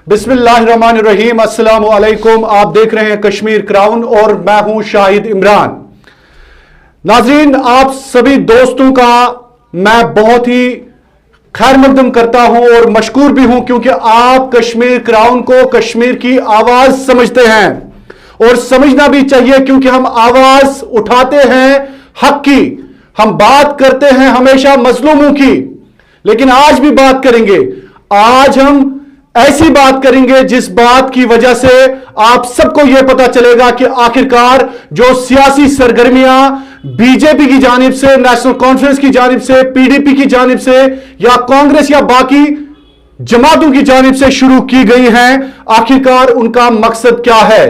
बिस्मिल्लाहिर्रहमानिर्रहीम, अस्सलामु अलैकुम। आप देख रहे हैं कश्मीर क्राउन और मैं हूं शाहिद इमरान। नाजरीन, आप सभी दोस्तों का मैं बहुत ही खैर मकदम करता हूं और मशकूर भी हूं, क्योंकि आप कश्मीर क्राउन को कश्मीर की आवाज समझते हैं और समझना भी चाहिए, क्योंकि हम आवाज उठाते हैं हक की, हम बात करते हैं हमेशा मजलूमों की, लेकिन आज भी बात करेंगे। आज हम ऐसी बात करेंगे जिस बात की वजह से आप सबको यह पता चलेगा कि आखिरकार जो सियासी सरगर्मियां बीजेपी की जानिब से, नेशनल कॉन्फ्रेंस की जानिब से, पीडीपी की जानिब से या कांग्रेस या बाकी जमातों की जानिब से शुरू की गई हैं, आखिरकार उनका मकसद क्या है।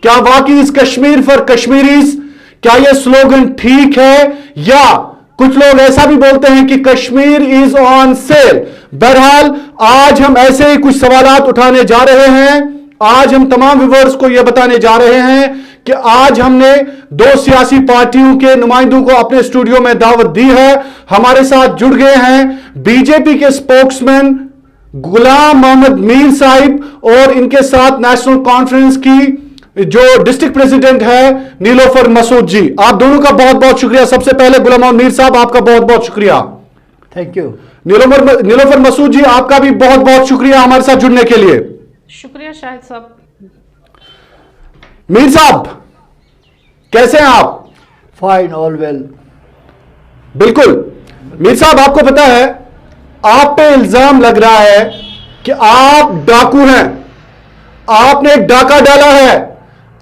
क्या वाकई इस कश्मीर फॉर कश्मीरीज, क्या यह स्लोगन ठीक है, या कुछ लोग ऐसा भी बोलते हैं कि कश्मीर इज ऑन सेल। बहरहाल आज हम ऐसे ही कुछ सवालात उठाने जा रहे हैं। आज हम तमाम व्यूअर्स को यह बताने जा रहे हैं कि आज हमने दो सियासी पार्टियों के नुमाइंदों को अपने स्टूडियो में दावत दी है। हमारे साथ जुड़ गए हैं बीजेपी के स्पोक्समैन गुलाम मोहम्मद मीर साहिब और इनके साथ नेशनल कॉन्फ्रेंस की जो डिस्ट्रिक्ट प्रेसिडेंट है नीलोफर मसूद जी। आप दोनों का बहुत बहुत शुक्रिया। सबसे पहले गुलाम मोहम्मद मीर साहब, आपका बहुत बहुत शुक्रिया। Thank you. नीलोफर मसूद जी, आपका भी बहुत बहुत शुक्रिया हमारे साथ जुड़ने के लिए। शुक्रिया शाहिद साहब। मीर साहब, कैसे हैं आप? Fine, all well. बिल्कुल। मीर साहब, आपको पता है आप पे इल्जाम लग रहा है कि आप डाकू हैं, आपने एक डाका डाला है,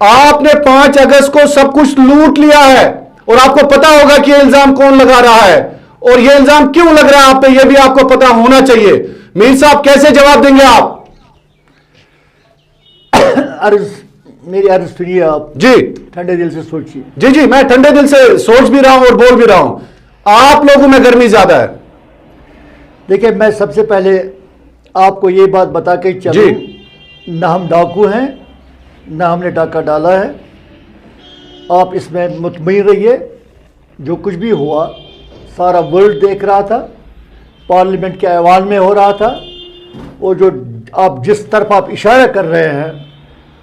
आपने 5 अगस्त को सब कुछ लूट लिया है, और आपको पता होगा कि यह इल्जाम कौन लगा रहा है और यह इल्जाम क्यों लग रहा है आप पे, यह भी आपको पता होना चाहिए। मीर साहब, कैसे जवाब देंगे आप? मेरी अर्ज सुनिए आप जी, ठंडे दिल से सोचिए। जी जी, मैं ठंडे दिल से सोच भी रहा हूं और बोल भी रहा हूं। आप लोगों में गर्मी ज्यादा है। देखिए, मैं सबसे पहले आपको ये बात बता के चलूं, ना हम डाकू हैं, ना हमने डाका डाला है। आप इसमें मुतमईन रहिए। जो कुछ भी हुआ सारा वर्ल्ड देख रहा था, पार्लियामेंट के ऐवान में हो रहा था, और जो आप जिस तरफ आप इशारा कर रहे हैं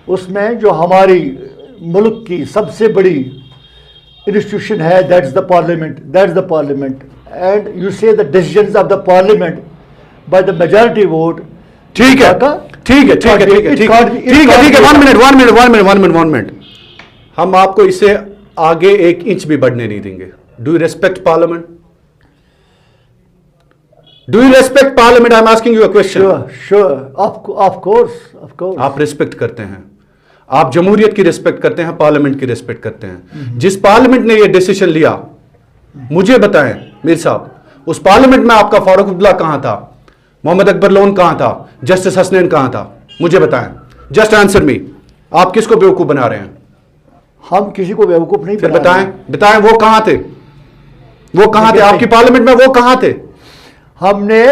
उसमें जो हमारी मुल्क की सबसे बड़ी इंस्टीट्यूशन है, that is the parliament, and you say the decisions of the parliament by the majority vote. ठीक है, ठीक है, ठीक है, ठीक है, ठीक है, ठीक है, ठीक है। 1 मिनट। हम आपको इससे आगे 1 इंच भी बढ़ने नहीं देंगे। Do you respect parliament? Do you respect parliament? I am asking you a question. Sure, of course. आप रेस्पेक्ट करते हैं, आप जमहूरियत की रेस्पेक्ट करते हैं, पार्लियामेंट की रेस्पेक्ट करते हैं। जिस पार्लियामेंट ने यह डिसीजन लिया, मुझे बताएं मीर साहब, उस पार्लियामेंट में आपका फारूक अब्दुल्ला कहां था, मोहम्मद अकबर लोन कहां था, जस्टिस हसनैन कहां था? मुझे बताएं। Just answer me. आप किसको बेवकूफ बना रहे हैं? हम किसी को बेवकूफ नहीं फिर बताएं वो कहां थे? आपकी पार्लियामेंट में वो कहां थे? हमने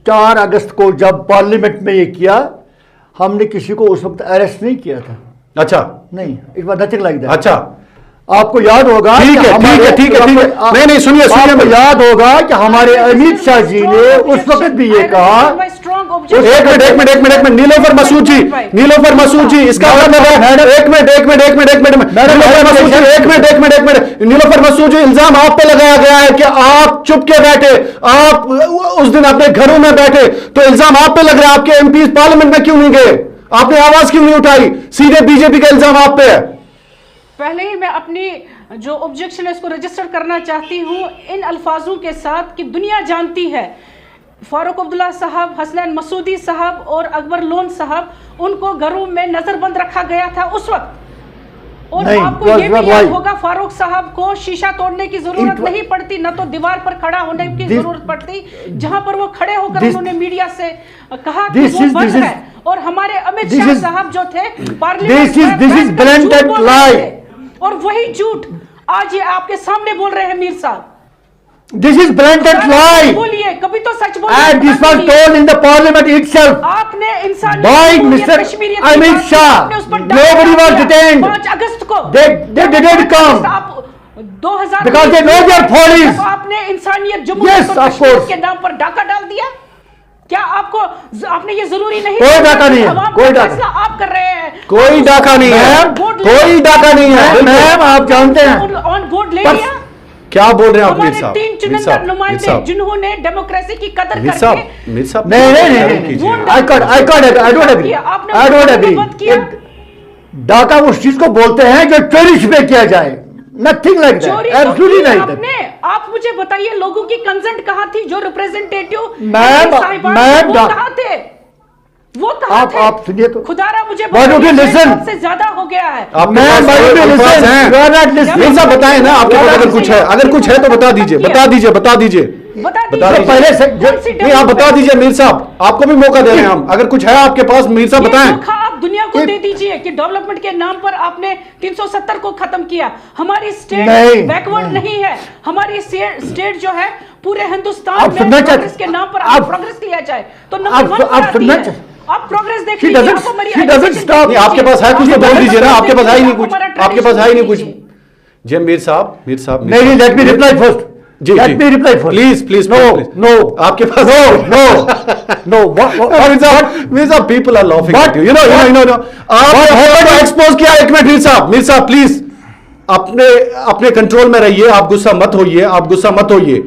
4 अगस्त को जब पार्लियामेंट में ये किया, हमने किसी को उस वक्त अरेस्ट नहीं किया था। अच्छा, नहीं, it was nothing like that. अच्छा, आपको याद होगा। ठीक है। नहीं, सुनिए, आपको याद होगा कि हमारे अमित शाह जी ने उस वक्त भी ये कहा। एक मिनट, नीलोफर मसूद जी, इसका मतलब है, एक मिनट, नीलोफर मसूद जी, इल्जाम आप पे लगाया गया है कि आप चुप के बैठे, आप उस दिन अपने घरों में बैठे, तो इल्जाम आप पे लग रहा है। आपके एमपी पार्लियामेंट में क्यों नहीं गए? आपने आवाज क्यों नहीं उठाई? सीधे बीजेपी का इल्जाम आप पे है। पहले ही मैं अपनी जो ऑब्जेक्शन है इसको रजिस्टर करना चाहती हूँ इन अल्फाजों के साथ कि दुनिया जानती है फारूक अब्दुल्ला साहब, हसनैन मसूदी साहब और अकबर लोन साहब, उनको घरों में नजरबंद रखा गया था उस वक्त। और आपको ये भी याद होगा फारूक साहब को शीशा तोड़ने की जरूरत नहीं पड़ती, न तो दीवार पर खड़ा होने की जरूरत पड़ती, जहां पर वो खड़े होकर उन्होंने मीडिया से कहा कि वो बंद है। और हमारे अमित शाह साहब जो थे पार्लियामेंट में, और वही झूठ आज ये आपके सामने बोल रहे हैं मीर साहब। This is blatant lie. बोलिए, कभी तो सच बोलिए। And this was told in the parliament itself. आपने इंसान by Mr. Amit Shah. Nobody was detained. 5 अगस्त को they didn't come. आप 2000 because they know their follies. आपने इंसानियत जम्मू yes, के नाम पर डाका डाल दिया। क्या आपको आपने ये जरूरी नहीं, कोई डाका नहीं है, आवाम कोई का डाका। फैसला आप कर रहे हैं। कोई डाका नहीं है, कोई डाका नहीं है। मैम आप जानते हैं ऑन बोर्ड ले पर- लिया। क्या बोल रहे हैं आप मीर हमारे साहब? 3 मीर चुनिंदा साहब, मीर नुमाइंदे साहब, जिन्होंने डेमोक्रेसी की कदर मीर करके साहब, मीर साहब, नहीं नहीं नहीं नहीं नहीं कीजिए। आई डोंट एग्री, आपने आई डोंट एग्री। बंद किया। डाका उस चीज को बोलते हैं जो चोरी पे किया जाए, नथिंग लाइक चोरी दैट, तो एब्सोल्युटली की लाइक आपने। आप मुझे बताइए लोगों की कंसेंट कहाँ थी? जो रिप्रेजेंटेटिव मैम, वो कहाँ थे? वो कहाँ आप थे? आप सुनिए तो खुदारा मुझे Why don't you listen? से ज्यादा हो गया है। आपके ma'am, pass why don't you अल्फाज listen? हैं? You are not listening. Mir साहब बताएं ना, आपके पास अगर कुछ है, अगर कुछ है तो बता दीजिए, बता दीजिए, बता दीजिए, बता बता दीजिए। दीजिए। पहले से कौन सी नहीं आप बता दीजिए मीर साहब, आपको भी मौका दे रहे हैं हम। अगर कुछ है आपके पास मीर साहब ये बताएं। धोखा आप दुनिया को एक- दे दीजिए कि डेवलपमेंट के नाम पर आपने 370 को खत्म किया। हमारी स्टेट नहीं, बैकवर्ड नहीं है। हमारी स्टेट जो है पूरे हिंदुस्तान आप में सुनना चाहते- प्रोग्रेस के नाम पर आप- प्रोग्रेस लिया जाए तो आप- नंबर 1 आप पर आती सुनना है। चाह- आप प्रोग्रेस देख She लीजिए। doesn't- आप हमारी she doesn't education stop. नहीं आपके पास है कुछ तो बोल दीजिए ना, आपके पास है ही नहीं कुछ, हमारा आपके पास है ही नहीं कुछ। tradition जी मीर साहब, मीर साहब, मीर नहीं साहब। लेट मी रिप्लाई फर्स्ट, जी let me reply first, please please no no आपके पास नो मीर साहब people are laughing What? At you, you know आपने एक्सपोज किया। एक मिनट मीर साहब प्लीज अपने अपने कंट्रोल में रहिए, आप गुस्सा मत होइए, आप गुस्सा मत होइए।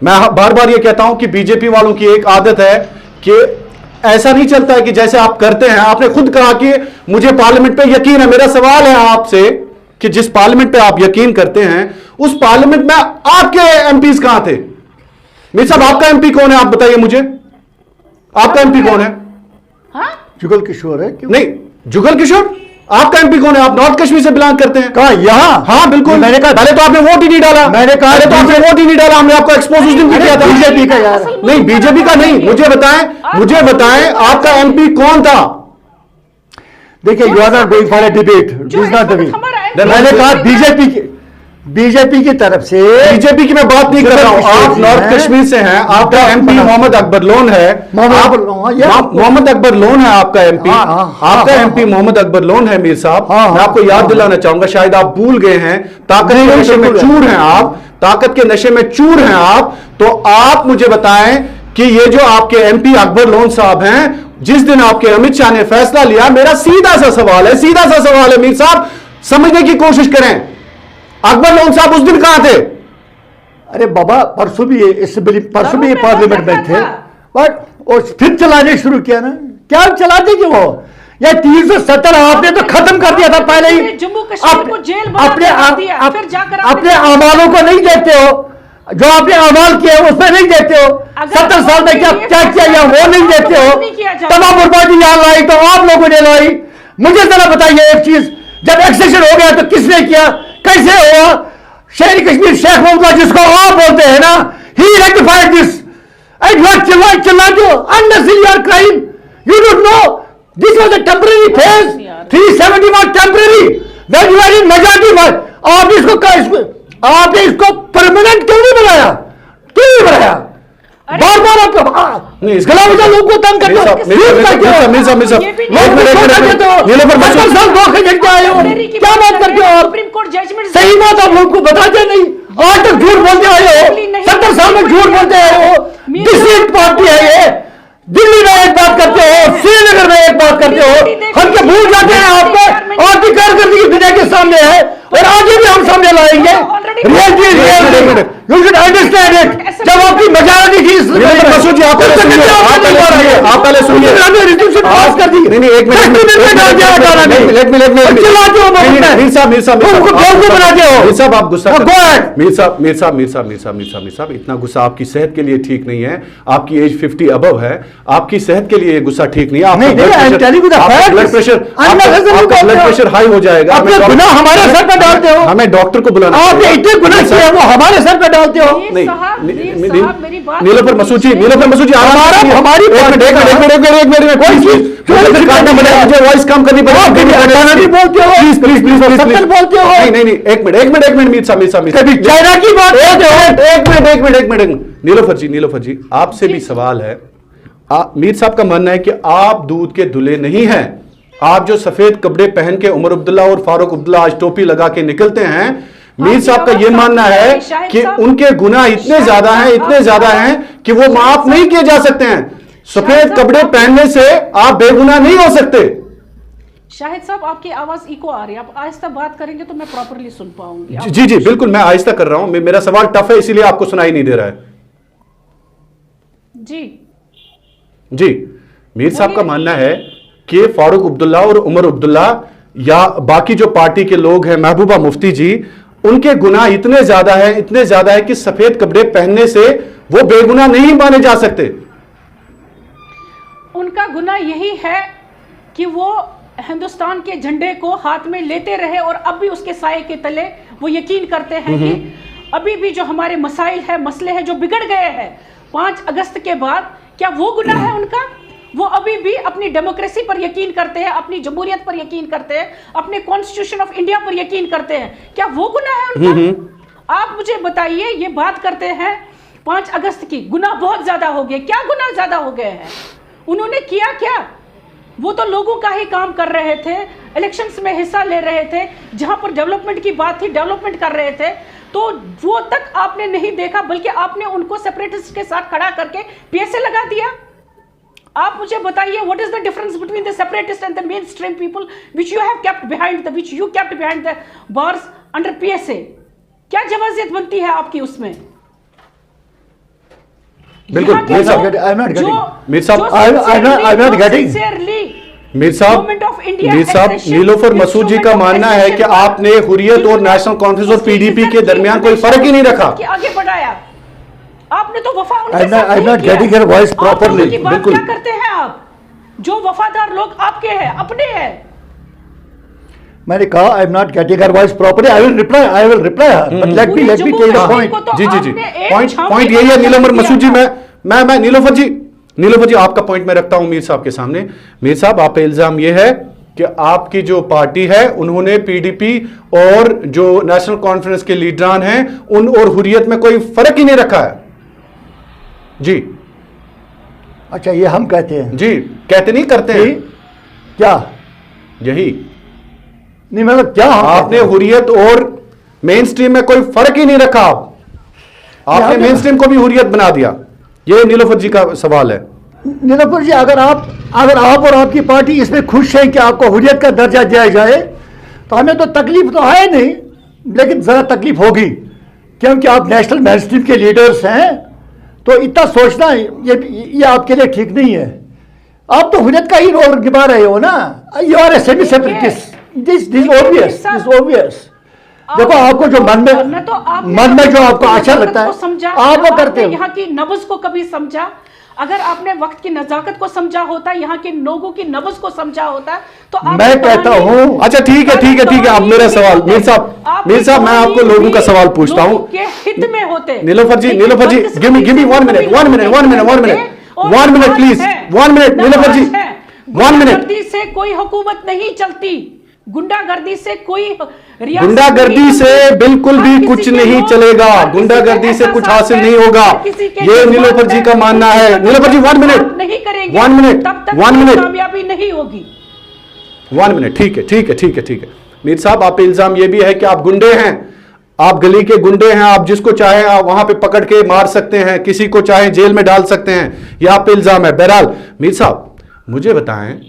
मैं बार बार ये कहता हूं कि बीजेपी वालों की एक आदत है कि ऐसा नहीं चलता है कि जैसे आप करते हैं। आपने खुद कहा कि मुझे पार्लियामेंट पे यकीन है। मेरा सवाल है आपसे कि जिस पार्लियामेंट पे आप यकीन करते हैं उस पार्लियामेंट में आपके एमपीज कहां थे? मीर साहब आपका एमपी कौन है, आप बताइए मुझे, आपका एमपी कौन है? हाँ? जुगल किशोर है क्यों? नहीं जुगल किशोर, आपका एमपी कौन है? आप नॉर्थ कश्मीर से बिलोंग करते हैं? कहा यहाँ? हाँ बिल्कुल। मैंने कहा पहले तो आपने वोट ही नहीं डाला। मैंने कहा पहले तो आपने वोट ही नहीं डाला। हमने आपको एक्सपोज उस दिन भी किया था। बीजेपी का यार, नहीं बीजेपी का नहीं, मुझे बताएं आपका एमपी कौन था? देखिए you are not going for a debate, जो दिस नॉट द वे। हमारा मैंने कहा बीजेपी की तरफ से बीजेपी की मैं बात नहीं कर रहा हूं। आप नॉर्थ कश्मीर से हैं, आपका एमपी मोहम्मद अकबर लोन है। मोहम्मद अकबर लोन है आपका एमपी। हाँ, हाँ, आपका हाँ, एमपी मोहम्मद अकबर लोन है मीर साहब। हाँ, मैं आपको याद दिलाना चाहूंगा, शायद आप भूल गए हैं। ताकत के नशे में चूर हैं आप, ताकत के नशे में चूर हैं आप। तो आप मुझे बताएं कि ये जो आपके एमपी अकबर लोन साहब हैं, जिस दिन आपके अमित शाह ने फैसला लिया, मेरा सीधा सा सवाल है मीर साहब, समझने की कोशिश करें। अकबर लोन साहब उस दिन कहां थे? अरे बाबा परसों भी परसों भी ये पार्लियामेंट में थे, बट और फिर चलाने शुरू किया ना। क्या चलाते क्यों हो? ये 370 आपने तो खत्म कर दिया था पहले ही। जम्मू कश्मीर को जेल बना अपने के दिया, फिर जाकर अपने अमालों को नहीं देखते हो, जो आपने अमाल किया है उसमें नहीं देखते हो। 70 साल में क्या क्या किया या वो नहीं देखते हो। तमाम बर्बादी यहाँ लाई तो आप लोगों ने लाई। मुझे जरा बताइए एक चीज, जब एक्सेशन हो गया तो किसने किया, कैसे हुआ? शहरी कश्मीर शेख मोहम्मद जिसको आप बोलते हैं ना, he rectified this and you are चिल्लाते हो unnecessary are crime. You don't know this was a temporary phase. 370 was temporary when you are in majority. आपने इसको परमानेंट क्यों नहीं बनाया? क्यों नहीं बनाया? बार बार आप नहीं, इसका- गला लोगों को तंग करते हो। क्या बात करते हो आप? सुप्रीम कोर्ट जजमेंट सही बात आप लोगों को बताते नहीं, आज तक झूठ बोलते आए हो। 70 साल में झूठ बोलते आए हो। डिस्ट्रिक्ट पार्टी है ये। दिल्ली में एक बात करते हो, श्रीनगर में एक बात करते हो, हम क्या भूल जाते हैं आपको? आपकी कारकर्दगी दुनिया के सामने है और आगे भी हम सामने लाएंगे। Reality you should understand it. जब आपकी मेजॉरिटी थी मसूद जी, आप पहले सुनिए, आप पहले सुनिए। पास कर दी। नहीं एक मिनट आप गुस्सा मीर साहब इतना गुस्सा आपकी सेहत के लिए ठीक नहीं है। आपकी एज 50 अबव है, आपकी सेहत के लिए ये गुस्सा ठीक नहीं है। ब्लड प्रेशर हाई हो जाएगा। हमारे सर पर डालते हो। हमें डॉक्टर को बुलाना। आपने इतने गुनाह किए वो हमारे सर पर डालते हो। नीलोफर मसूद जी हमारी मुझे वॉइस कम करनी पड़ेगी। बोलते हो, प्लीज बोलते हो। नहीं एक मिनट मीर साहब चाइना की बात एक मिनट नीलोफर जी आपसे भी सवाल है। मीर साहब का मानना है कि आप दूध के धुले नहीं हैं। आप जो सफेद कपड़े पहन के उमर अब्दुल्ला और फारूक अब्दुल्ला आज टोपी लगा के निकलते हैं, मीर साहब का यह मानना है कि उनके गुनाह इतने ज्यादा हैं कि वो माफ नहीं किए जा सकते हैं। सफेद कपड़े पहनने से आप बेगुनाह नहीं हो सकते। शाहिद साहब, आपकी आवाज इको आ रही है, आप आहिस्ता बात करेंगे तो मैं प्रॉपरली सुन पाऊंगी। जी जी बिल्कुल, मैं आहिस्ता कर रहा हूं, मेरा सवाल टफ है इसीलिए आपको सुनाई नहीं दे रहा है। जी जी, मीर साहब का मानना है कि फारूक अब्दुल्ला और उमर अब्दुल्ला या बाकी जो पार्टी के लोग हैं, महबूबा मुफ्ती जी, उनके गुनाह इतने ज्यादा है कि सफेद कपड़े पहनने से वो बेगुनाह नहीं माने जा सकते। उनका गुनाह यही है कि वो हिंदुस्तान के झंडे को हाथ में लेते रहे और अब भी उसके साए के तले वो यकीन करते हैं कि अभी भी जो हमारे मसाइल है, मसले हैं जो बिगड़ गए हैं 5 अगस्त के बाद, क्या वो गुनाह है उनका? वो अभी भी अपनी डेमोक्रेसी पर यकीन करते हैं, अपनी जमहूरियत पर यकीन करते हैं, अपने कॉन्स्टिट्यूशन ऑफ इंडिया पर यकीन करते हैं, क्या वो गुनाह है उनका? आप मुझे बताइए, ये बात करते हैं 5 अगस्त की, गुनाह बहुत ज्यादा हो गए, क्या गुनाह ज्यादा हो गए हैं? उन्होंने किया क्या? वो तो लोगों का ही काम कर रहे थे, इलेक्शंस में हिस्सा ले रहे थे, जहां पर डेवलपमेंट की बात थी डेवलपमेंट कर रहे थे, तो वो तक आपने नहीं देखा, बल्कि आपने उनको सेपरेटिस्ट के साथ खड़ा करके पीएसए लगा दिया। आप मुझे बताइए, what is the difference between the separatist and the main stream people which you have kept behind the which you kept behind the bars under PSA? क्या जवाजियत बनती है आपकी उसमें? बिल्कुल मीर साहब, नीलोफर मसूद जी का मानना है कि आपने हुर्रियत और नेशनल कॉन्फ्रेंस और पीडीपी के दरमियान कोई फर्क ही नहीं रखा, आगे बढ़ाया आपने, तो वफा बिल्कुल। क्या करते हैं आप? जो वफादार लोग आपके हैं, अपने हैं। मैंने कहा I am not getting her voice properly, I will reply her, but let me tell the point. जी पॉइंट यही है नीलोफर मसूद जी, मैं नीलोफर जी आपका पॉइंट मैं रखता हूं मीर साहब के सामने। मीर साहब, आप पे इल्जाम यह है कि आपकी जो पार्टी है उन्होंने पीडीपी और जो नेशनल कॉन्फ्रेंस के लीडरान हैं उन और हुर्रियत में कोई फर्क ही नहीं रखा है। जी अच्छा, ये हम कहते हैं? जी कहते नहीं, करते हैं। क्या यही नहीं, मतलब क्या आपने हुर्रियत और मेन स्ट्रीम में कोई फर्क ही नहीं रखा, आपने मेन स्ट्रीम को भी हुर्रियत बना दिया। ये नीलोफर जी का सवाल है। नीलोफर जी, अगर आप और आपकी पार्टी इसमें खुश है कि आपको हुर्रियत का दर्जा दिया जाए, तो हमें तो तकलीफ तो है नहीं, लेकिन जरा तकलीफ होगी, क्योंकि आप नेशनल मेन स्ट्रीम के लीडर्स हैं, तो इतना सोचना ये आपके लिए ठीक नहीं है। आप तो हुर्रियत का ही रोल निभा रहे हो ना, you are a semi separatist, this obvious. देखो, आपको जो मन में जो आपको अच्छा लगता है आप वो करते हो। यहाँ की नब्ज को कभी समझा? अगर आपने वक्त की नजाकत को समझा होता, यहाँ के लोगों की नब्ज को समझा होता, तो मैं कहता हूँ। अच्छा ठीक है, अब मेरा सवाल मीर साहब मैं आपको लोगों का सवाल पूछता हूँ, हित में होते। Nilofar ji give me 1 minute please, 1 minute Nilofar ji, 1 minute. गुंडागर्दी से कोई हुकूमत नहीं चलती, गुंडागर्दी से बिल्कुल भी कुछ नहीं चलेगा, गुंडागर्दी से कुछ हासिल नहीं होगा, ये नीलोफर जी का मानना है। नीलोफर जी 1 मिनट नहीं करेंगे, 1 मिनट तब तक 1 मिनट कामयाबी नहीं होगी। 1 मिनट ठीक है। मीर साहब, आप पे इल्जाम ये भी है कि आप गुंडे हैं, आप गली के गुंडे हैं, आप जिसको चाहे आप वहां पे पकड़ के मार सकते हैं, किसी को चाहे जेल में डाल सकते हैं, यह आप पे इल्जाम है। बहरहाल मीर साहब मुझे बताएं,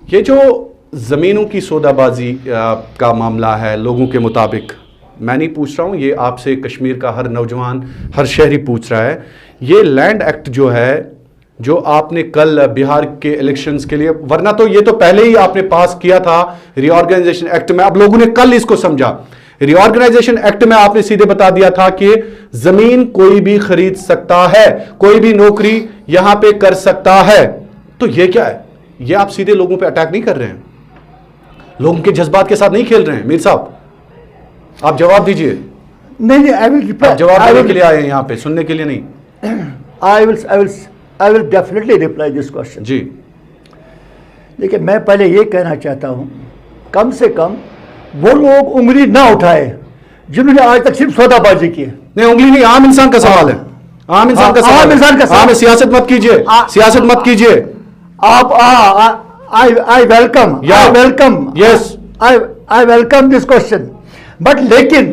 ये जो जमीनों की सौदाबाजी का मामला है, लोगों के मुताबिक, मैं नहीं पूछ रहा हूं, ये आपसे कश्मीर का हर नौजवान हर शहरी पूछ रहा है, ये लैंड एक्ट जो है, जो आपने कल बिहार के इलेक्शंस के लिए, वरना तो ये तो पहले ही आपने पास किया था रीऑर्गेनाइजेशन एक्ट में, अब लोगों ने कल इसको समझा। रीऑर्गेनाइजेशन एक्ट में आपने सीधे बता दिया था कि जमीन कोई भी खरीद सकता है, कोई भी नौकरी यहां पे कर सकता है, तो ये क्या है? ये आप सीधे लोगों पे अटैक नहीं कर रहे हैं, लोगों के जज्बात के साथ नहीं खेल रहे हैं? मीर साहब आप जवाब दीजिए। नहीं, आई विल रिप्लाई। जवाब देने के लिए आए हैं यहाँ पे, सुनने के लिए नहीं। I will definitely reply this question. जी देखिए, मैं पहले ये कहना चाहता हूँ, कम से कम वो लोग उंगली ना उठाए जिन्होंने आज तक सिर्फ सौदाबाजी की है। नहीं, उंगली नहीं, आम इंसान का सवाल है, आम इंसान का सवाल है। सियासत मत कीजिए, सियासत मत कीजिए आप। I welcome. Yeah. I welcome. Yes. I welcome this question. But लेकिन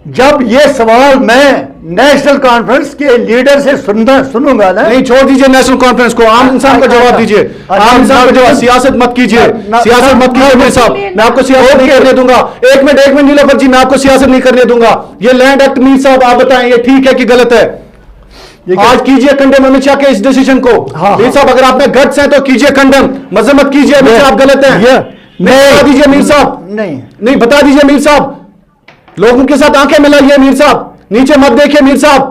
जब ये सवाल मैं नेशनल कॉन्फ्रेंस के लीडर से सुनूंगा ना, नहीं, छोड़ दीजिए नेशनल कॉन्फ्रेंस को, आम इंसान को जवाब दीजिए, आम इंसान को जवाब, सियासत मत कीजिए, सियासत मत कीजिए मेरे साहब, मैं आपको सियासत नहीं करने दूंगा। एक मिनट नीलोफर जी, मैं आपको सियासत नहीं करने दूंगा। ये लैंड एक्ट मीर साहब आप बताएं, ये ठीक है कि गलत है? आज कीजिए कंडेम अमित शाह के इस डिसीजन को। मीर साहब अगर आप में गट्स हैं तो कीजिए कंडेम, मजम्मत कीजिए अमित शाह आप गलत हैं। बता दीजिए मीर साहब, नहीं बता दीजिए मीर साहब, लोगों के साथ आंखें मिलाइए मीर साहब, नीचे मत देखिए मीर साहब,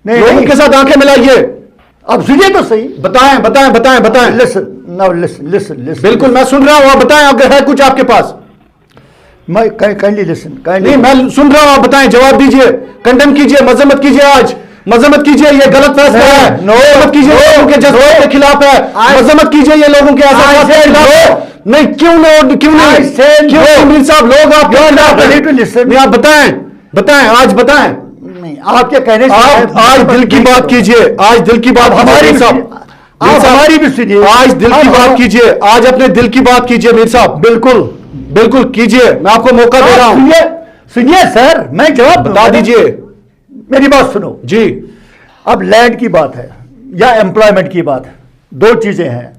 लोगों के साथ आंखें मिलाइए। अब सुनिए तो सही, बताएं बताएं बताएं बताएं। Listen now, listen. बिल्कुल मैं सुन रहा हूं, आप बताएं अगर है कुछ आपके पास। मैं काइंडली लिसन, नहीं मैं सुन रहा हूं, आप बताएं, जवाब दीजिए, कंडेम कीजिए, मजम्मत कीजिए, आज मजम्मत कीजिए, ये गलत फैसला है, मजम्मत कीजिए, लोगों के जज्बात के खिलाफ है, मजम्मत कीजिए, ये लोगों के एहसास के खिलाफ है। नहीं क्यों नहीं, क्यों मीर साहब, लोग आप नहीं, आप बताएं आज बताएं। नहीं, आपके कहने से आप आज दिल की बात कीजिए, आज दिल की बात हमारी हमारी भी सुनिए, आज दिल की बात कीजिए, आज अपने दिल की बात कीजिए मीर साहब, बिल्कुल कीजिए, मैं आपको मौका दे रहा हूं। सुनिए सर, मैं जवाब बता दीजिए, मेरी बात सुनो जी। अब लैंड की बात है या एम्प्लॉयमेंट की बात है, दो चीजें हैं।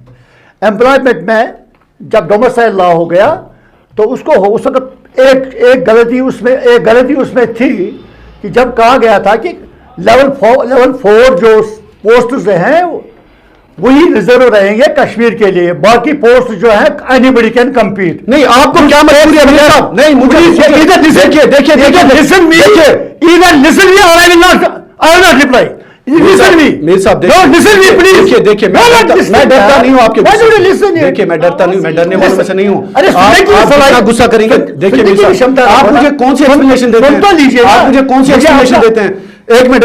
एम्प्लॉयमेंट में जब डोमिसाइल लॉ हो गया तो उसको उस वक्त एक गलती उसमें थी कि जब कहा गया था कि लेवल 4 जो पोस्ट हैं वही रिजर्व रहेंगे कश्मीर के लिए, बाकी पोस्ट जो है एनीबडी कैन कम्पीट। नहीं आपको क्या मजबूरी है मीर साहब? नहीं मुझे मीर साहब देखिए, मैं डरता नहीं हूँ आपके देखिए, मैं डरता नहीं, मैं डरने वालों में से नहीं हूँ। आप गुस्सा करेंगे, देखिए मीर साहब, आप मुझे कौन सी एक्सप्लेनेशन देते हैं, आप मुझे कौन सी एक्सप्लेनेशन देते हैं? एक मिनट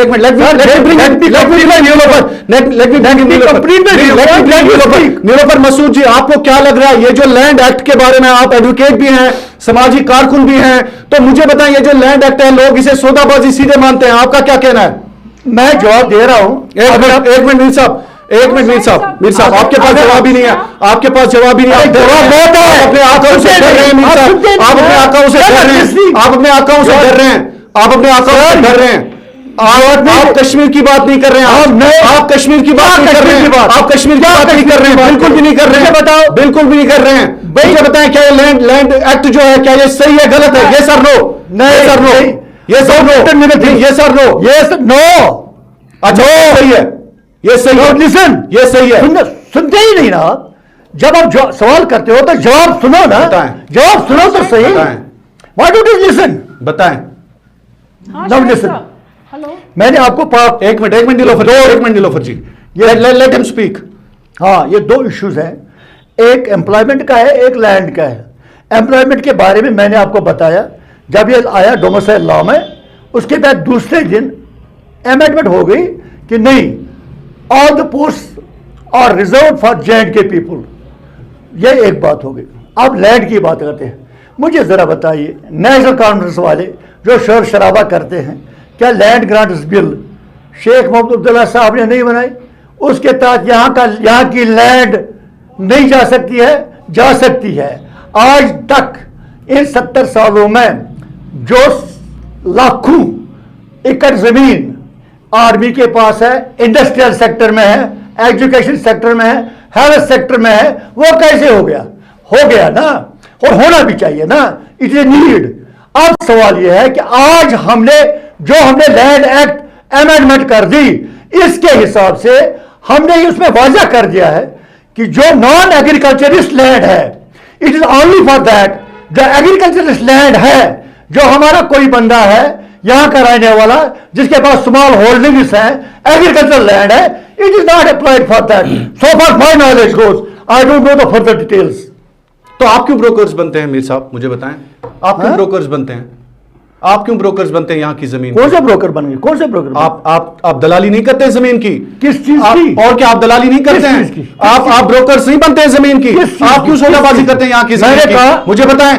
नीलोफर मसूद जी, आपको क्या लग रहा है ये जो लैंड एक्ट के बारे में, आप एडवोकेट भी हैं, सामाजिक कारकुन भी हैं, तो मुझे बताएं ये जो लैंड एक्ट है लोग इसे सौदाबाजी सीधे मानते हैं, आपका क्या कहना है? मैं जवाब दे रहा हूं। एक मिनट मीर साहब, आपके पास जवाब ही नहीं है, आपके पास जवाब ही नहीं है। जवाब बहुत है, अपने आकाओं से डर रहे हैं मीर साहब, आप अपने आकाओं से डर रहे हैं, आप अपने आकाओं से डर रहे हैं, आप अपने आकाओं से डर रहे हैं। आप कश्मीर की बात नहीं कर रहे हैं, आप कश्मीर की बात नहीं कर रहे हैं, आप कश्मीर की बात नहीं कर रहे हैं, बिल्कुल भी नहीं कर रहे हैं, बताओ, बिल्कुल भी नहीं कर रहे हैं। मुझे बताएं क्या ये लैंड एक्ट जो है क्या ये सही है गलत है? ये सर नो, ये सर नो, ये सर नो, ये सर नो, ये नो। अच्छा सही है, ये सही है, लिसन, ये सही है। सुनते ही नहीं ना आप, जब आप सवाल करते हो तो जवाब सुनो ना, जवाब सुनो तो सही। What do you listen? बताएं। नाउ लिसन, हेलो, मैंने आपको एक मिनट नीलोफर जी, लेट हिम स्पीक। हाँ, ये दो इश्यूज हैं, एक एम्प्लॉयमेंट का है, एक लैंड का है। एम्प्लॉयमेंट के बारे में मैंने आपको बताया, जब ये आया डोमिसाइल लॉ में, उसके बाद दूसरे दिन अमेंडमेंट हो गई कि नहीं, all the post are reserve for J&K people. ये एक बात हो गई। अब लैंड की बात करते हैं। मुझे जरा बताइए, नेशनल कॉन्फ्रेंस वाले जो शोर शराबा करते हैं, क्या land grants bill Sheikh Mohammad Abdullah साहब ने नहीं बनाई? उसके तहत यहाँ की लैंड नहीं जा सकती है? जा सकती है। आज तक इन 70 सालों में जो लाखों एकड़ जमीन आर्मी के पास है, इंडस्ट्रियल सेक्टर में है, एजुकेशन सेक्टर में है, हेल्थ सेक्टर में है, वो कैसे हो गया? हो गया ना, और होना भी चाहिए ना, इट इज नीड। अब सवाल यह है कि आज हमने लैंड एक्ट अमेंडमेंट कर दी, इसके हिसाब से हमने उसमें वाजा कर दिया है कि जो नॉन एग्रीकल्चरिस्ट लैंड है, it is only for that. जो एग्रीकल्चरिस्ट लैंड है, जो हमारा कोई बंदा है यहां का रहने वाला जिसके पास स्मॉल होल्डिंग्स है, एग्रीकल्चर लैंड है, it is not applied for that. So for my knowledge goes, I don't know the further details. तो आप क्यों ब्रोकर्स बनते हैं मीर साहब, मुझे बताएं, आप क्यों ब्रोकर्स बनते हैं? आप क्यों ब्रोकर्स बनते हैं यहाँ की जमीन? कौन से ब्रोकर बन गए? कौन से ब्रोकर? आप दलाली नहीं करते जमीन की? किस चीज की? और क्या आप दलाली नहीं करते हैं? आप ब्रोकर्स नहीं बनते हैं जमीन की? आप क्यों सौदाबाजी करते हैं यहाँ की जमीन की? मुझे बताएं,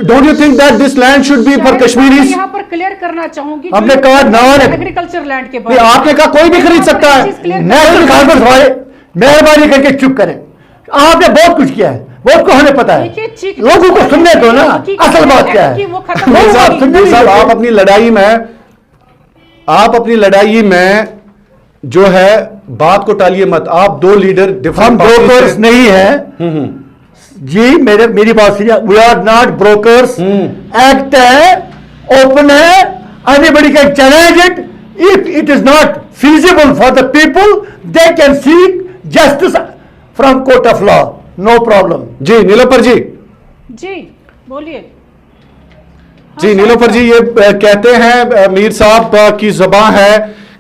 don't you think that this land should be for Kashmiris? यहाँ पर क्लियर करना चाहूंगी, हमने कहा नॉन एग्रीकल्चर लैंड के बारे में आपने कहा कोई भी खरीद सकता है। नेशनल कॉन्फ्रेंस वाले मेहरबानी करके चुप करें। आपने बहुत कुछ किया है, वो उसको हमें पता है। देखिए, चीख- लोगों को सुनने दो ना, हकीकत असल बात क्या कि है। वो खत्म लोगों हो को आप गई। सुनने मीर साहब, दीजिए। आप अपनी लड़ाई में जो है बात को टालिए मत। आप दो लीडर हम डिफरेंट ब्रोकर्स नहीं है जी, मेरी बात सुनिए। We are not brokers. Act है, ओपन है, anybody can challenge it. If it is not feasible for the people, they can seek justice from court of law, no problem. जी नीलोफर जी, जी बोलिए। जी नीलोफर जी, ये कहते हैं मीर साहब की ज़बान है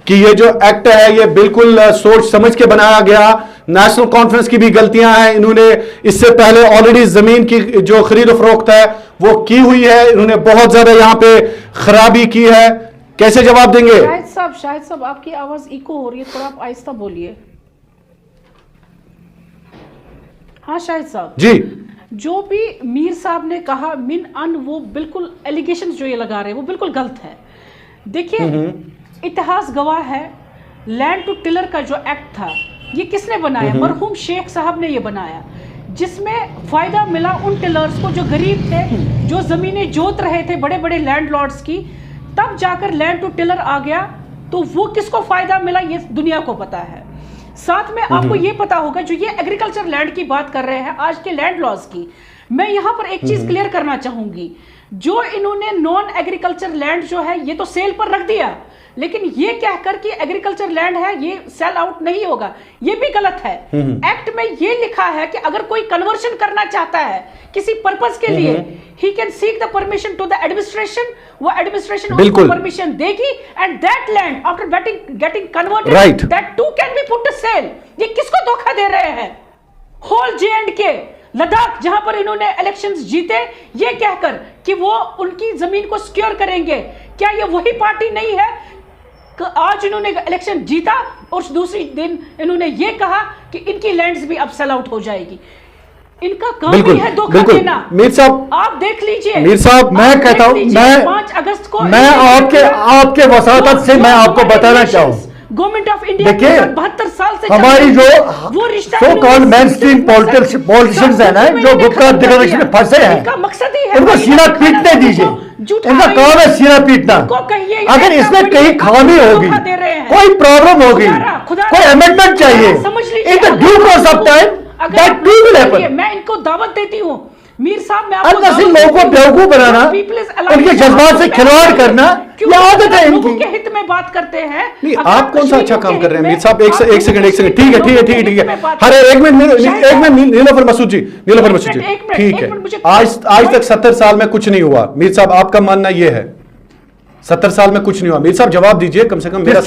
कि ये जो एक्ट है ये बिल्कुल सोच समझ के बनाया गया। नेशनल कॉन्फ्रेंस की भी गलतियां हैं। इन्होंने इससे पहले ऑलरेडी जमीन की जो खरीद फरोख्त है वो की हुई है। इन्होंने बहुत ज्यादा यहां पे खराबी की है। कैसे जवाब देंगे? शाहिद साहब आपकी आवाज इको हो रही है, थोड़ा आप आहिस्ता बोलिए। हाँ शाहिद साहब जी, जो भी मीर साहब ने कहा मिन अन, वो बिल्कुल एलिगेशन जो ये लगा रहे हैं वो बिल्कुल गलत है। देखिए, इतिहास गवाह है, लैंड टू टिलर का जो एक्ट था ये किसने बनाया? मरहूम शेख साहब ने ये बनाया, जिसमें फायदा मिला उन टिलर्स को जो गरीब थे, जो जमीनें जोत रहे थे बड़े बड़े लैंडलॉर्ड्स की। तब जाकर लैंड टू टिलर आ गया, तो वो किसको फायदा मिला ये दुनिया को पता है। साथ में आपको ये पता होगा, जो ये एग्रीकल्चर लैंड की बात कर रहे हैं आज के लैंड लॉज की, मैं यहां पर एक चीज क्लियर करना चाहूंगी। जो इन्होंने नॉन एग्रीकल्चर लैंड जो है ये तो सेल पर रख दिया, लेकिन ये कहकर कि एग्रीकल्चर लैंड है ये सेल आउट नहीं होगा, ये भी गलत है। एक्ट में ये लिखा है कि अगर कोई कन्वर्शन करना चाहता है किसी पर्पस के लिए, he can seek the permission to the administration, वो एडमिनिस्ट्रेशन उसको परमिशन देगी, and that land after getting converted that too can be put to sale. ये किसको धोखा दे रहे हैं? होल J&K लद्दाख, जहां पर इन्होंने इलेक्शंस जीते ये कहकर कि वो उनकी जमीन को सिक्योर करेंगे। क्या ये वही पार्टी नहीं है? आज इन्होंने इलेक्शन जीता और दूसरी दिन इन्होंने ये कहा कि इनकी लैंड्स भी अब सेल आउट हो जाएगी। इनका काम ही है धोखा देना। मीर साहब, आप देख लीजिए। मीर साहब, मैं कहता हूं, 5 अगस्त को मैं आपके वसातत से मैं आपको बताना चाहूँ, गवर्नमेंट ऑफ इंडिया देखिए 72 साल से हमारी जो वो रिश्ता so called main stream politicians है ना, जो गुप्ता डिक्लेरेशन में फंसे हैं, इनका मकसद ही है उनको सीना पीटने दीजिए। इनका काम है सीना पीटना। अगर इसमें कहीं खामी होगी, कोई प्रॉब्लम होगी, कोई अमेंडमेंट चाहिए, in the due course of time that too will happen. मैं इनको दावत देती हूं मीर साहब, मैं आपको लोगों को बेवकूफ बनाना, उनके जज्बात से खिलवाड़ करना, ये आदत है इनकी। के हित में बात करते हैं। नहीं, आप कौन सा अच्छा काम कर रहे हैं मीर साहब? एक सेकंड, ठीक है। अरे एक मिनट नीलोफर मसूद जी, ठीक है। आज तक 70 साल में कुछ नहीं हुआ। मीर साहब, आपका मानना यह है 70 साल में कुछ नहीं हुआ? मीर साहब जवाब दीजिए कम से कम। मेरा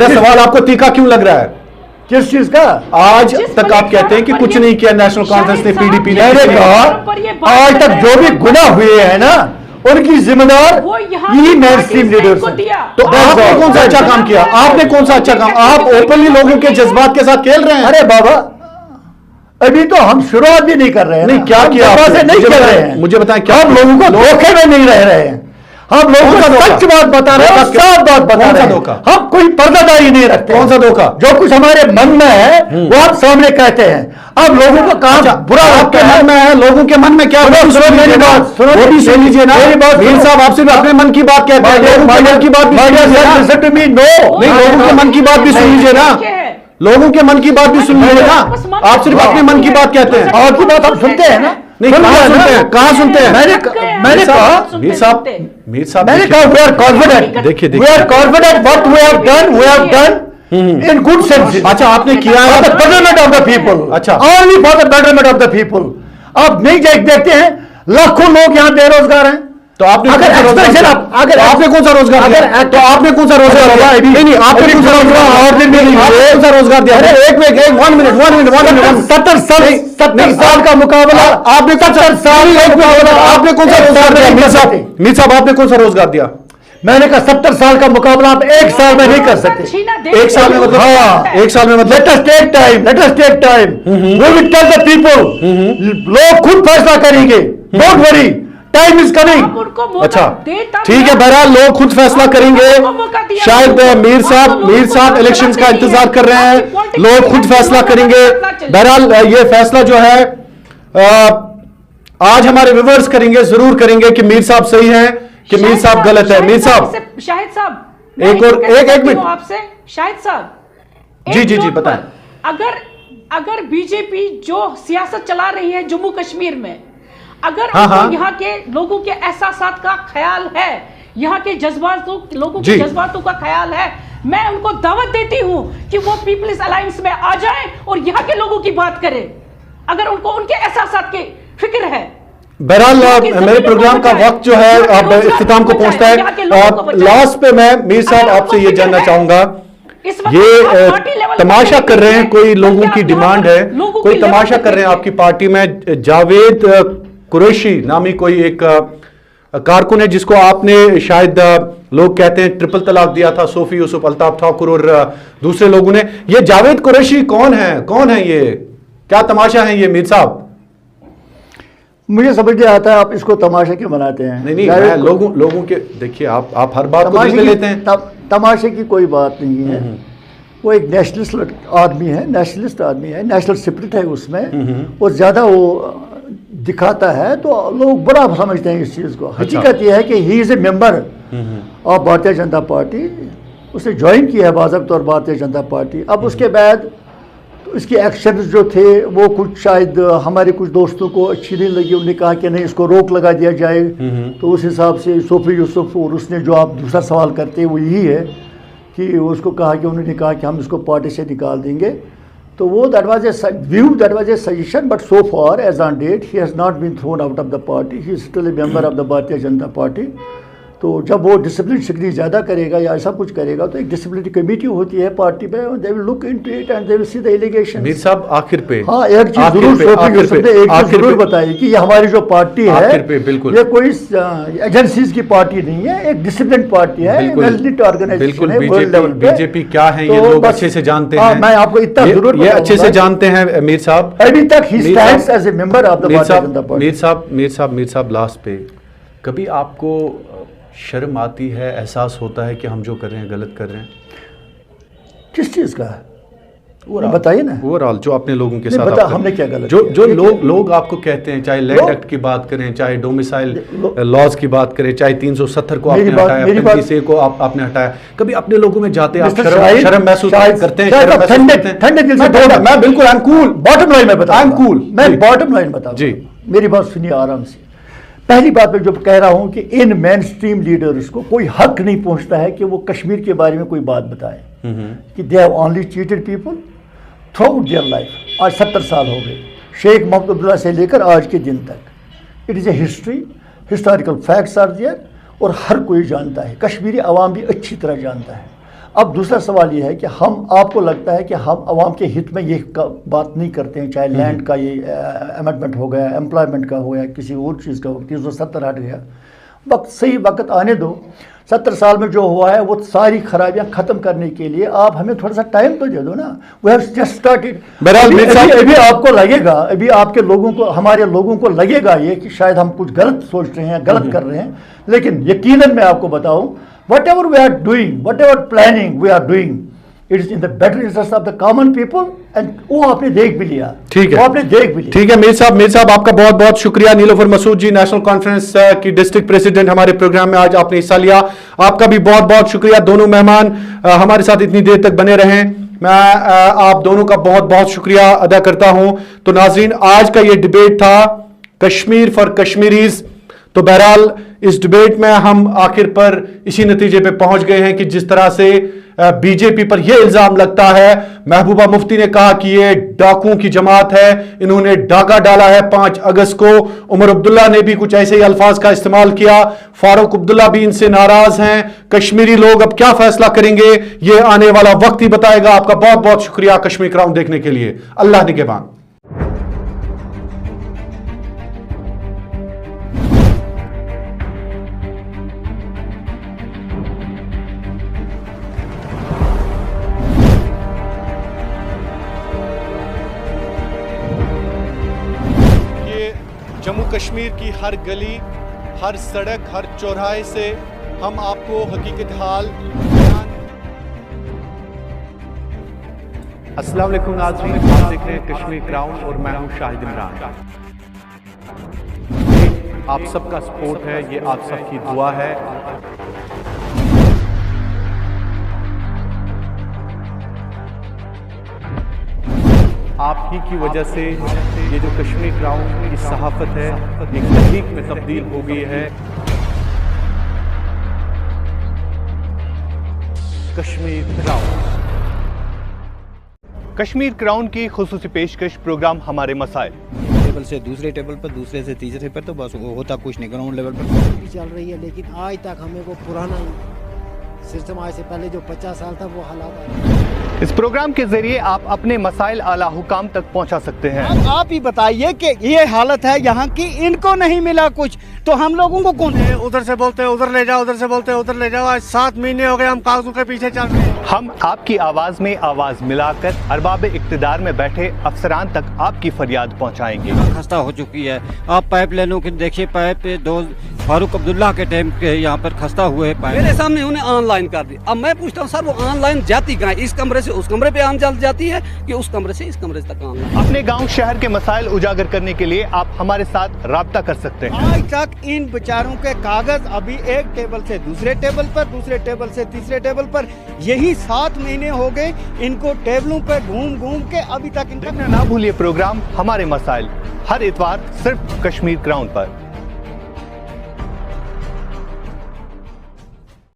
सवाल आपको तीखा क्यों लग रहा है? किस चीज का? आज तक आप कहते हैं कि कुछ नहीं किया नेशनल कॉन्फ्रेंस ने, पीडीपी ने। आज तक जो भी गुनाह हुए हैं ना, उनकी जिम्मेदार यही मेन स्ट्रीम लीडर्स हैं। तो आपने कौन सा अच्छा काम किया? आपने कौन सा अच्छा काम? आप ओपनली लोगों के जज्बात के साथ खेल रहे हैं। अरे बाबा, अभी तो हम शुरुआत भी नहीं कर रहे हैं। नहीं, क्या किया से नहीं कर रहे हैं। मुझे बताएं, क्या हम लोगों को धोखे में नहीं रह रहे हैं। हम लोगों को सच बात बता रहे हैं, साफ बात बता रहे हैं। हम कोई पर्दादारी नहीं रखते। कौन सा धोखा? जो कुछ हमारे मन में है वो आप सामने कहते हैं। अब लोगों को कहा बुरा आपके मन में है, लोगों के मन में क्या? मेरी बात सुनो, वो भी सुन लीजिए ना। मीर साहब, आपसे अपने मन की बात कहते हैं, लोगों के मन की बात भी सुन लीजिए ना। नहीं, लोगों के मन की बात भी सुन लीजिए ना। लोगों के मन की बात भी सुन लीजिए ना। आप सिर्फ अपने मन की बात कहते हैं। और की बात हम सुनते हैं ना? नहीं, कहाँ सुनते हैं? कहाँ सुनते हैं? मैंने कहा मीर साहब, मैंने कहा वी आर कॉन्फिडेंट, देखिए we are confident what we have done in good sense. अच्छा, आपने किया है for the betterment of the people. अच्छा, only for the betterment of the people. आप नहीं देखते हैं लाखों लोग यहाँ बेरोजगार हैं। तो आपने अगर एक्सप्रेशन अगर आपने कौन सा रोजगार दिया? तो आपने कौन सा रोजगार दिया? नहीं, आपने कौन सा रोजगार दिया? एक मिनट, 1 मिनट। 70 साल का मुकाबला आपने 70 साल आपने कौन सा रोजगार दिया? मीर साहब, आपने कौन सा रोजगार दिया? मैंने कहा 70 साल का मुकाबला आप एक साल में नहीं कर सकते। एक साल में मतलब? हाँ, एक साल में मतलब? Let us take time. We will tell the people. लोग खुद फैसला करेंगे, don't worry, time is coming. अच्छा, ठीक है, बहरहाल लोग खुद फैसला करेंगे। शायद मीर साहब इलेक्शंस का इंतजार कर रहे हैं, लोग खुद फैसला करेंगे। बहरहाल ये फैसला जो है आज हमारे व्यूअर्स करेंगे, जरूर करेंगे कि मीर साहब सही हैं कि मीर साहब गलत है। मीर साहब, शाहिद साहब, एक और एक मिनट आपसे, शाहिद साहब, जी बताएं। अगर बीजेपी जो सियासत चला रही है जम्मू कश्मीर में, अगर हाँ। यहाँ के लोगों के एहसासात का ख्याल है, यहाँ के लोगों के जज्बातों का ख्याल है, मैं उनको दावत देती हूँ कि वो पीपल्स अलायंस में आ जाएं और यहाँ के लोगों की बात करें, अगर उनको उनके एहसासात की फिक्र है। बहरहाल मेरे प्रोग्राम का वक्त जो है अब इख्तिताम को पहुंचता है, और लास्ट पे मैं मीर साहब आपसे ये जानना चाहूंगा, ये तमाशा कर रहे हैं, कोई लोगों की डिमांड है, कोई तमाशा कर रहे हैं आपकी पार्टी में। जावेद कुरैशी नामी कोई एक कारकुन है जिसको आपने शायद लोग कहते हैं ट्रिपल तलाक दिया था, सोफी यूसुफ, अल्ताफ ठाकुर और दूसरे लोगों ने। ये जावेद कुरैशी कौन है ये, क्या तमाशा है ये मीर साहब? मुझे समझ नहीं आता है आप इसको तमाशा क्यों बनाते हैं। नहीं मैं लोगों के, देखिए आप हर बात को दिल पे लेते हैं। तमाशे की कोई बात नहीं है। वो एक नेशनलिस्ट आदमी है, नेशनल स्पिरिट है उसमें, और ज़्यादा वो दिखाता है तो लोग बुरा समझते हैं इस चीज़ को। हकीकत यह है कि he is a member of भारतीय जनता पार्टी, उसने ज्वाइन किया है बाज़ाब्ता और भारतीय जनता पार्टी। अब उसके बाद तो इसके एक्शंस जो थे वो कुछ शायद हमारे कुछ दोस्तों को अच्छी नहीं लगी, उन्होंने कहा कि नहीं इसको रोक लगा दिया जाए। तो उस हिसाब से सोफी यूसुफ और उसने जो आप दूसरा सवाल करते हैं वो यही है कि उसको कहा कि उन्होंने कहा कि हम इसको पार्टी से निकाल देंगे। तो वो that was a suggestion, but so far as on date he has not been thrown out of the party, he is still a member of the Bharatiya Janata party. तो जब वो डिसिप्लिन शिकनी ज़्यादा करेगा या ऐसा कुछ करेगा तो एक डिसिप्लिन कमेटी होती है पार्टी में, they will look into it and they will see the allegation. Mir साहब आखिर पे हाँ एक चीज़ जरूर बताइए कि ये हमारी जो पार्टी है ये कोई एजेंसीज की पार्टी नहीं है, एक डिसिप्लिन पार्टी है, वेल-नीट ऑर्गेनाइजेशन है वर्ल्ड लेवल पे। बीजेपी क्या है ये लोग अच्छे से जानते हैं। मैं आपको इतना जरूर ये अच्छे से जानते हैं मीर साहब। अभी तक he stands as a member of the Bharatiya Janata party. Mir साहब लास्ट पे कभी आपको शर्म आती है, एहसास होता है कि हम जो कर रहे हैं गलत कर रहे हैं? किस चीज़ का है बताइए ना। ओवरऑल जो अपने लोगों के साथ हमने क्या गलत जो लोग आपको कहते हैं, चाहे लैंड एक्ट की बात करें, चाहे डोमिसाइल लॉज की बात करें, चाहे 370 को आपने हटाया, 35A को आपने हटाया, कभी अपने लोगों में जाते आप शर्म महसूस करते हैं? ठंडे दिल से मैं बिल्कुल I am cool. Bottom line में बता, आई एम कूल। मैं बॉटम लाइन बता जी, मेरी बात सुनिए आराम से। पहली बात मैं जो कह रहा हूं कि इन मेन स्ट्रीम लीडर्स को कोई हक नहीं पहुंचता है कि वो कश्मीर के बारे में कोई बात बताएं, कि they have only cheated people through out their life. आज 70 साल हो गए शेख मोहम्मद अब्दुल्ला से लेकर आज के दिन तक। It is a history, historical facts are there, और हर कोई जानता है, कश्मीरी अवाम भी अच्छी तरह जानता है। अब दूसरा सवाल ये है कि हम, आपको लगता है कि हम अवाम के हित में ये बात नहीं करते हैं, चाहे लैंड का ये अमेंडमेंट हो गया, एम्प्लॉयमेंट का हो गया, किसी और चीज़ का हो, 370 हट गया, वक्त सही वक्त आने दो। 70 साल में जो हुआ है वो सारी खराबियां ख़त्म करने के लिए आप हमें थोड़ा सा टाइम तो दे दो ना। We have just started. अभी आपको लगेगा, अभी आपके लोगों को, हमारे लोगों को लगेगा ये कि शायद हम कुछ गलत सोच रहे हैं, गलत कर रहे हैं, लेकिन यकीनन मैं आपको बताऊं whatever we are doing, whatever planning we are doing, it is in the better interest of the common people, and वो आपने देख भी लिया। ठीक है, वो आपने देख भी लिया। ठीक है मीर साहब आपका बहुत बहुत शुक्रिया। नीलोफर मसूद जी, नेशनल कॉन्फ्रेंस की डिस्ट्रिक्ट प्रेसिडेंट, हमारे प्रोग्राम में आज आपने हिस्सा लिया, आपका भी बहुत बहुत शुक्रिया। दोनों मेहमान हमारे साथ इतनी देर तक बने रहे, मैं आप दोनों का बहुत बहुत शुक्रिया अदा करता हूं। तो नाजरीन, आज का ये डिबेट था कश्मीर फॉर कश्मीरीज। तो बहरहाल इस डिबेट में हम आखिर पर इसी नतीजे पे पहुंच गए हैं कि जिस तरह से बीजेपी पर यह इल्जाम लगता है, महबूबा मुफ्ती ने कहा कि ये डाकुओं की जमात है, इन्होंने डाका डाला है 5 अगस्त को। उमर अब्दुल्ला ने भी कुछ ऐसे ही अल्फाज का इस्तेमाल किया, फारूक अब्दुल्ला भी इनसे नाराज हैं। कश्मीरी लोग अब क्या फैसला करेंगे ये आने वाला वक्त ही बताएगा। आपका बहुत बहुत शुक्रिया कश्मीर क्राउन देखने के लिए। अल्लाह निगहबान। जम्मू कश्मीर की हर गली, हर सड़क, हर चौराहे से हम आपको हकीकत हाल। अस्सलाम वालेकुम नाज़रीन, आप देख रहे हैं कश्मीर क्राउन और मैं हूं शाहिद इमरान। आप सबका सपोर्ट है, ये आप सबकी दुआ है। आप ही की वजह से ये जो कश्मीर क्राउन की सहाफत है एक तहरीक में तब्दील हो गई है। कश्मीर क्राउन। कश्मीर क्राउन की खुसूसी पेशकश प्रोग्राम हमारे मसाइल। टेबल से दूसरे टेबल पर, दूसरे से तीसरे पर, तो बस वो होता कुछ नहीं, ग्राउंड लेवल पर भी चल रही है। लेकिन आज तक हमें वो पुराना सिस्टम, आज से पहले जो 50 साल था वो हालात आए। इस प्रोग्राम के जरिए आप अपने मसाइल आला हुकाम तक पहुंचा सकते हैं। आप ही बताइए कि ये हालत है यहाँ की, इनको नहीं मिला कुछ तो हम लोगों को कौन? उधर से बोलते हैं उधर ले जाओ, उधर से बोलते हैं उधर ले जाओ। आज 7 महीने हो गए हम कागजों के पीछे चल रहे हैं। हम आपकी आवाज में आवाज मिलाकर अरबाब इक्तिदार में बैठे अफसरान तक आपकी फरियाद पहुंचाएंगे। खस्ता हो चुकी है। आप पाइप लाइनों के देखिए, पाइप दो फारूक अब्दुल्ला के टाइम के यहाँ पर खस्ता हुए पाइप मेरे सामने उन्हें ऑनलाइन कर दी। अब मैं पूछता हूँ सर वो ऑनलाइन जाती कहाँ? इस कमरे से उस कमरे पे आम जाती है कि उस कमरे से इस कमरे तक ऑनलाइन? अपने गांव शहर के मसाइल उजागर करने के लिए आप हमारे साथ राब्ता कर सकते हैं। आज तक इन बेचारों के कागज अभी एक टेबल से दूसरे टेबल पर, दूसरे टेबल से तीसरे टेबल पर, यही 7 महीने हो गए इनको टेबलों पर घूम घूम के अभी तक इनका। ना भूलिए प्रोग्राम हमारे मसाइल हर इतवार सिर्फ कश्मीर क्राउन पर।